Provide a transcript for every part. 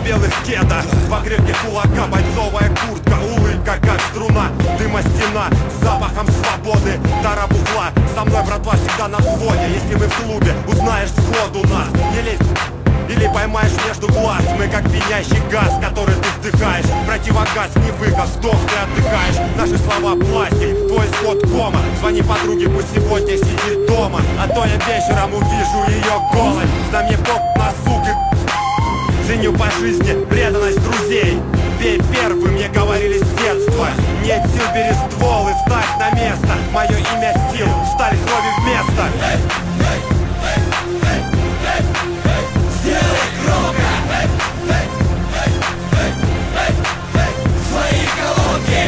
Белых кеда, два крепких кулака, бойцовая куртка, улыбка как струна, дыма стена, с запахом свободы, тара бухла, со мной братва всегда на взводе. Если мы в клубе, узнаешь сходу нас, не лезь или поймаешь между глаз. Мы как пьянящий газ, который ты вдыхаешь, противогаз не выход, вдох ты отдыхаешь. Наши слова пластик, твой исход кома. Звони подруге, пусть сегодня сидит дома, а то я вечером увижу ее голой. Да мне поп на суки. Ценю по жизни преданность друзей. Бей первый, мне говорили с детства. Нет сил, бери ствол и встать на место. Мое имя Стил, сталь крови вместо. Сделай громко свои колонки.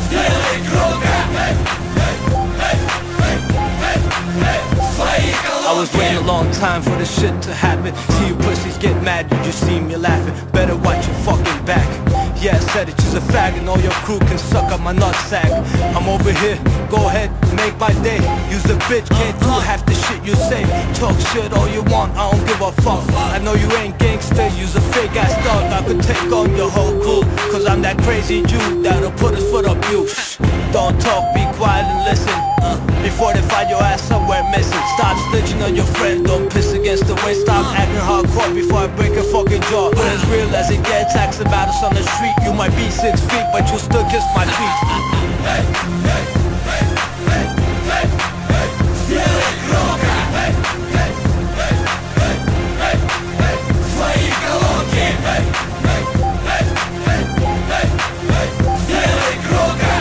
Сделай громко свои колонки. I was waiting a long time for this shit to happen. See you pussies get mad, you just see me laughing. Better watch your fucking back. Yeah, I said it, you's a fag and all your crew can suck up my nutsack. I'm over here, go ahead, make my day. You's a bitch, can't do half the shit you say. Talk shit all you want, I don't give a fuck. I know you ain't gangster, you's a fake ass dog. I could take on your whole crew, cause I'm that crazy Jew that'll put his foot up you. Don't talk, be quiet and listen. Before they find your ass somewhere missing. Stop snitching on your friend, don't piss against the wind. Stop acting hardcore before I break your fucking jaw. But as real as it gets, ask about us on the street. You might be 6 feet, but you still kiss my feet. Сделай громко свои колонки. Сделай громко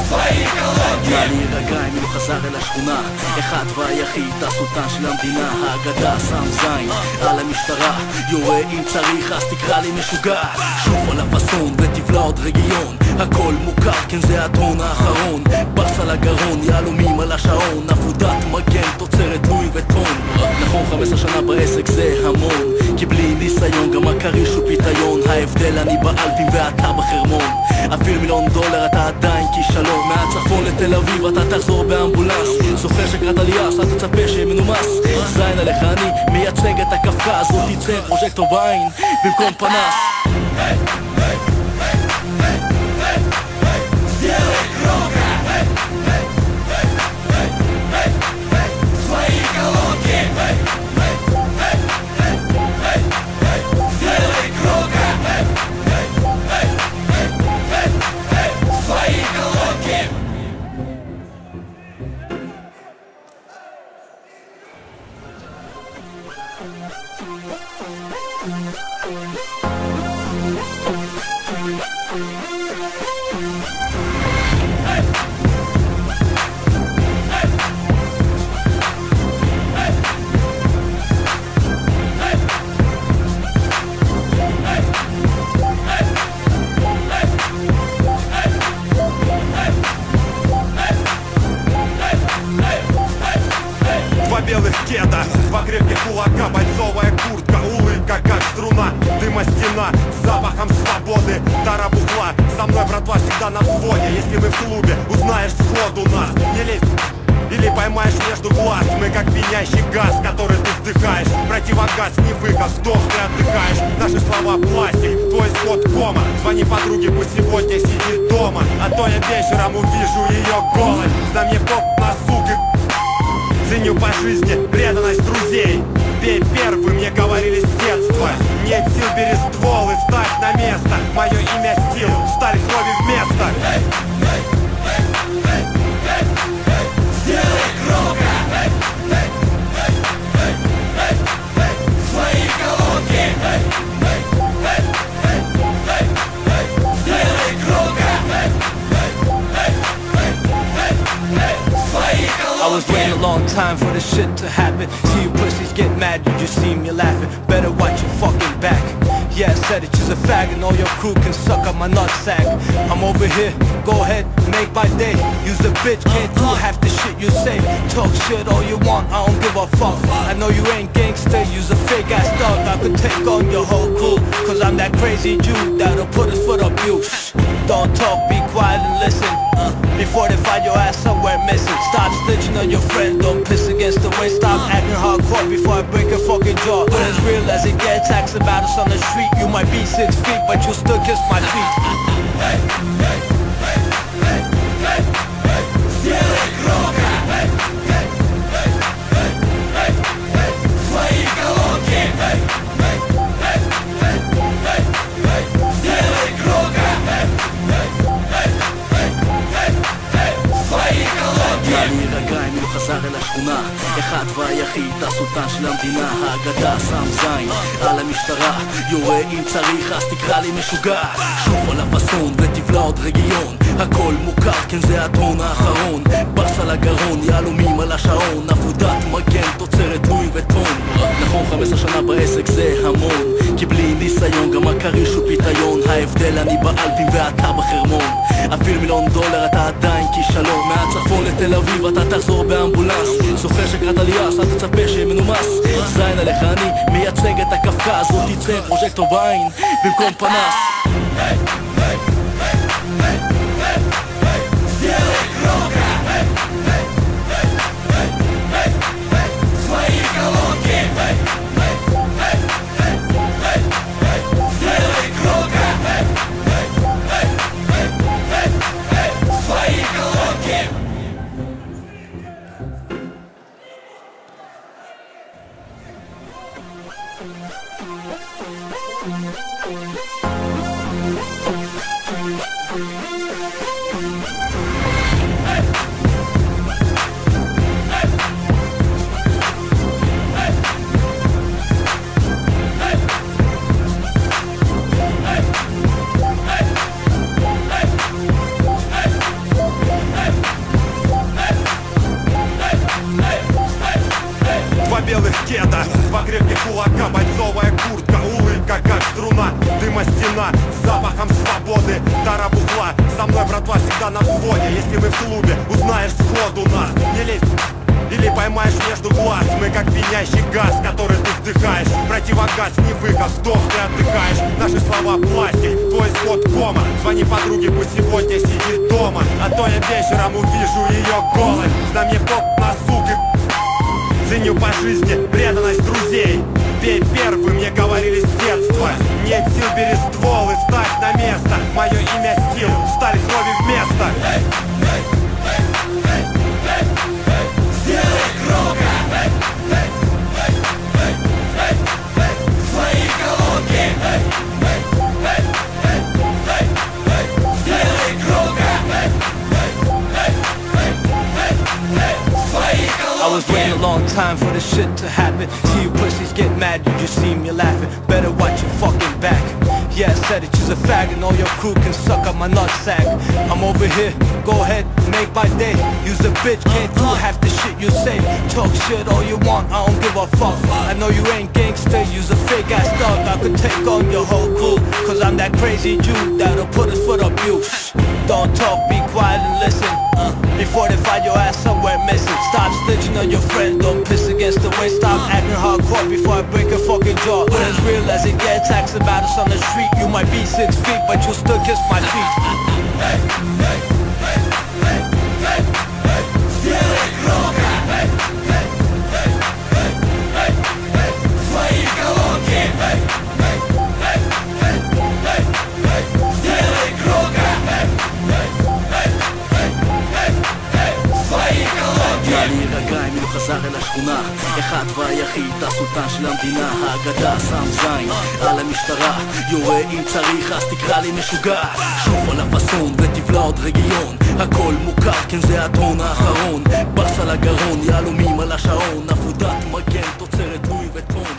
свои колонки. נא להירגע אם לא חזר אל השכונה. אחד והיחיד, הסולטן של המדינה. האגדה שם זין על המשטרה, יורה אם צריך אז תקרא לי משוגע. שוב על הפסון ותבלע עוד רגיון, הכל מוכר, כן זה הטון האחרון. ברס על הגרון, יהלומים על השעון, עבודת מגן, תוצרת לואי וטון. נכון 15 שנה בעסק זה המון, כי בלי ניסיון גם הכריש הוא פיתיון. ההבדל אני באלפים ואתה בחרמון. אפילו $1,000,000 אתה עדיין כישלון. מהצפון לתל אביב אתה תחזור באמבולנס. זוכר שקראת לי אס, אל תצפה שיהיה מנומס. זין עליך אני מייצג את הקפקז, לא תצא פרוז'קטור בעין במקום פנס. Сделай громко свои колонки. Сделай громко свои колонки. Два белых кеда, два крепких кулака, бойцовая куртка, улыбка как струна, дыма стена, с запахом свободы, тара бухла, со мной братва всегда на взводе. Если мы в клубе, узнаешь сходу нас, не лезь или поймаешь между глаз. Мы как пьянящий газ, который ты вдыхаешь, противогаз не выход, вдох ты отдыхаешь. Наши слова пластик, твой исход кома. Звони подруге, пусть сегодня сидит дома, а то я вечером увижу ее голой. Да мне поп на суки. Ценю по жизни преданность друзей. Бей первый, мне говорили с детства. Нет сил, бери ствол и встать на место. Мое имя Стил, сталь крови вместо. Сделай громко свои колонки. Сделай громко свои колонки. was waiting a long time for this shit to happen. See you pussies get mad, you just see me laughing. Better watch your fucking back. Yeah, I said it, you's a fag and all your crew can suck up my nutsack. I'm over here, go ahead, make my day. Use a bitch, can't do half the shit you say. Talk shit all you want, I don't give a fuck. I know you ain't gangster, use a fake ass dog. I could take on your whole crew, cause I'm that crazy Jew that'll put his foot up you. Don't talk, be quiet and listen, before they find your ass somewhere missing. Stop snitching on your friend, don't piss against the wind. Stop acting hardcore before I break your fucking jaw. But as real as it gets, ask about us on the street. You might be 6 feet, but you'll still kiss my feet. חזר אל השכונה, אחד והיחיד, הסולטן של המדינה, האגדה שם זין על המשטרה, יורה אם צריך אז תקרא לי משוגע. שוב על הפסון ותבלע עוד רגיון, הכל מוכר, כן זה הטון האחרון. ברס על הגרון, יהלומים על השעון, עבודת מגן, תוצרת לואי וטון. נכון 15 שנה בעסק זה המון, כי בלי ניסיון גם הכריש הוא פיתיון. ההבדל אני באלפים ואתה בחרמון, אפילו $1,000,000 אתה עדיין כישלון. מהצפון לתל אביב אתה תחזור באמבולנס, זוכר שקראת לי אס, אל תצפה שמנומס. זין עליך אני מייצג את הקפקז, לא תצא פרוז'קטור בעין במקום פנס. Белых кеда, два крепких кулака, бойцовая куртка, улыбка как струна, дыма стена, с запахом свободы, тара бухла, со мной братва всегда на взводе. Если мы в клубе, узнаешь сходу нас, не лезь или поймаешь между глаз. Мы как пьянящий газ, который ты вдыхаешь, противогаз не выход, вдох ты отдыхаешь. Наши слова пластик, твой исход кома. Звони подруге, пусть сегодня сидит дома, а то я вечером увижу ее голой. На мне поп на сук и ценю по жизни преданность друзей. Пей первый, мне говорили с детства. Нет сил, бери ствол и ставь на место. Мое имя Стил, сталь крови вместо. Сделай громко свои колонки. Сделай громко свои колонки. I was waiting a long time for this shit to happen. See you pussies get mad, you just see me laughing. Better watch your fucking back. Yeah, I said it, you's a fag and all your crew can suck up my nutsack. I'm over here, go ahead, make my day. Use a bitch, can't do half the shit you say. Talk shit all you want, I don't give a fuck. I know you ain't gangster, use a fake ass dog. I could take on your whole crew, cause I'm that crazy Jew that'll put his foot up you. Don't talk, be quiet and listen, before they find your ass somewhere missing. Stop snitching on your friend, don't piss against the wind. Stop acting hardcore before I break your fucking jaw. But as real as it gets, ask about us on the street. You might be 6 feet, but you'll still kiss my feet. Сделай громко свои колонки. Сделай громко свои колонки. אני רגע אם לא חזר אל השכונה, אחד והיחיד, הסולטן של המדינה, האגדה שם זין על המשטרה, יורה אם צריך אז תקרא לי משוגע. שוב על הפסון ותבלע עוד רגיון, הכל מוכר, כן זה הטון האחרון. ברס על הגרון, יהלומים על השעון, עבודת מגן, תוצרת לואי וטון.